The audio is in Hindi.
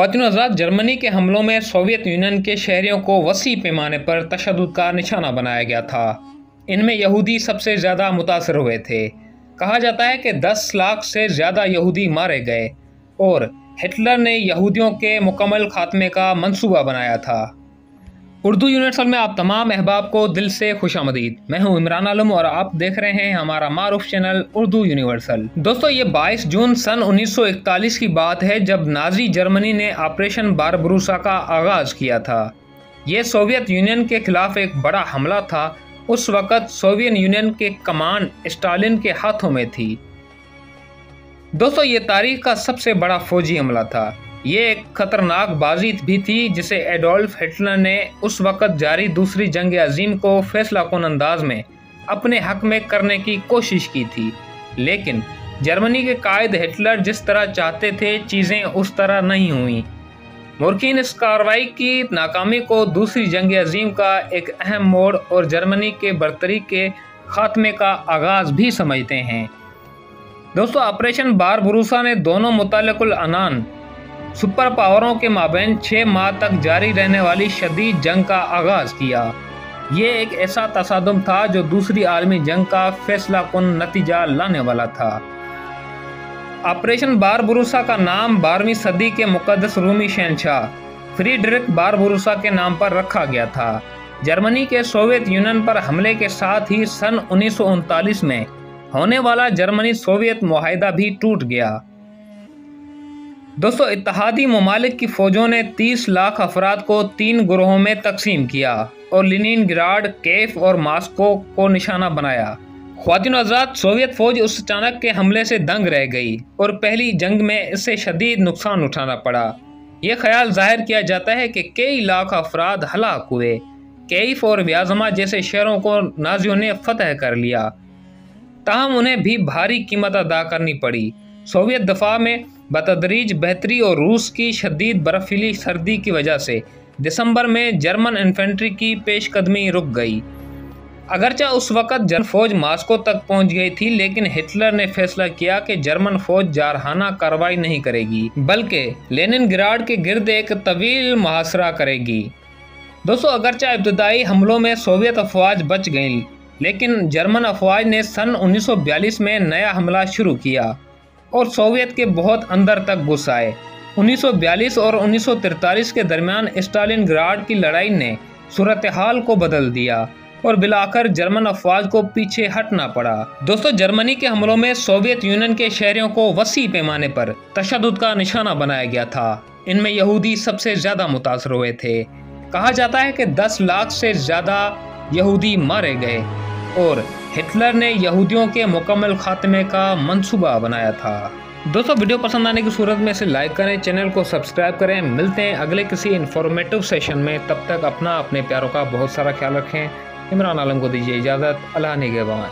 ख्वातीन हज़रात, जर्मनी के हमलों में सोवियत यूनियन के शहरियों को वसी पैमाने पर तशद्दुद का निशाना बनाया गया था। इनमें यहूदी सबसे ज़्यादा मुतासर हुए थे। कहा जाता है कि 10 लाख से ज़्यादा यहूदी मारे गए और हिटलर ने यहूदियों के मुकम्मल खात्मे का मंसूबा बनाया था। उर्दू यूनिवर्सल में आप तमाम अहबाब को दिल से खुशामदीद। मैं हूं इमरान आलम और आप देख रहे हैं हमारा मारूफ चैनल उर्दू यूनिवर्सल। दोस्तों, ये 22 जून सन 1941 की बात है जब नाजी जर्मनी ने ऑपरेशन बारबरूसा का आगाज़ किया था। ये सोवियत यूनियन के खिलाफ एक बड़ा हमला था। उस वक़्त सोवियत यूनियन के कमान स्टालिन के हाथों में थी। दोस्तों, ये तारीख का सबसे बड़ा फौजी हमला था। ये एक खतरनाक बाजी भी थी जिसे एडोल्फ हिटलर ने उस वक़्त जारी दूसरी जंग अजीम को फैसलाकुन अंदाज में अपने हक में करने की कोशिश की थी। लेकिन जर्मनी के कायद हिटलर जिस तरह चाहते थे चीज़ें उस तरह नहीं हुई। मुरखीन इस कार्रवाई की नाकामी को दूसरी जंग अजीम का एक अहम मोड़ और जर्मनी के बरतरी के खात्मे का आगाज़ भी समझते हैं। दोस्तों, ऑपरेशन बारबरूसा ने दोनों मुतल्लिकुल अनान सुपर पावरों के माबैन 6 माह तक जारी रहने वाली शदीद जंग का आगाज़ किया। ये एक ऐसा तसादुम था जो दूसरी आलमी जंग का फैसलाकुन नतीजा लाने वाला था। ऑपरेशन बारबरूसा का नाम 12वीं सदी के मुक़द्दस रूमी शहंशाह फ्रीडरिक बारबरूसा के नाम पर रखा गया था। जर्मनी के सोवियत यूनियन पर हमले के साथ ही सन 1939 में होने वाला जर्मनी सोवियत मुआहिदा भी टूट गया। दोस्तों, इत्तेहादी ममालिक की फ़ौजों ने 30 लाख अफराद को 3 गिरोहों में तकसीम किया और लेनिनग्राड, केफ और मॉस्को को निशाना बनाया। ख्वातीन हज़रात, सोवियत फ़ौज उस अचानक के हमले से दंग रह गई और पहली जंग में इससे शदीद नुकसान उठाना पड़ा। यह ख्याल जाहिर किया जाता है कि कई लाख अफराद हलाक हुए। केफ और व्याज़मा जैसे शहरों को नाजियों ने फतह कर लिया, ताहम उन्हें भी भारी कीमत अदा करनी पड़ी। सोवियत दफा में बतदरीज बेहतरी और रूस की शदीद बर्फीली सर्दी की वजह से दिसंबर में जर्मन इन्फेंट्री की पेशकदमी रुक गई। अगरचे उस वक़्त जर्मन फ़ौज मॉस्को तक पहुंच गई थी, लेकिन हिटलर ने फैसला किया कि जर्मन फ़ौज जारहाना कार्रवाई नहीं करेगी बल्कि लेनिनग्राड के गिर्द एक तवील मुहासरा करेगी। दोस्तों, अगरचे इब्तदाई हमलों में सोवियत अफवाज बच गईं, लेकिन जर्मन अफवाज ने सन 1942 में नया हमला शुरू किया और सोवियत के बहुत अंदर तक घुस आए। 1942 और 1943 के दरमियान स्टालिनग्राड की लड़ाई ने सूरत हाल को बदल दिया और बिलाकर जर्मन अफवाज को पीछे हटना पड़ा। दोस्तों, जर्मनी के हमलों में सोवियत यूनियन के शहरियों को वसी पैमाने पर तशद्दुद का निशाना बनाया गया था। इनमें यहूदी सबसे ज़्यादा मुतासर हुए थे। कहा जाता है कि 10 लाख से ज़्यादा यहूदी मारे गए और हिटलर ने यहूदियों के मुकम्मल खात्मे का मंसूबा बनाया था। दोस्तों, वीडियो पसंद आने की सूरत में इसे लाइक करें, चैनल को सब्सक्राइब करें। मिलते हैं अगले किसी इन्फॉर्मेटिव सेशन में। तब तक अपने प्यारों का बहुत सारा ख्याल रखें। इमरान आलम को दीजिए इजाज़त। अल्लाह निगहबान।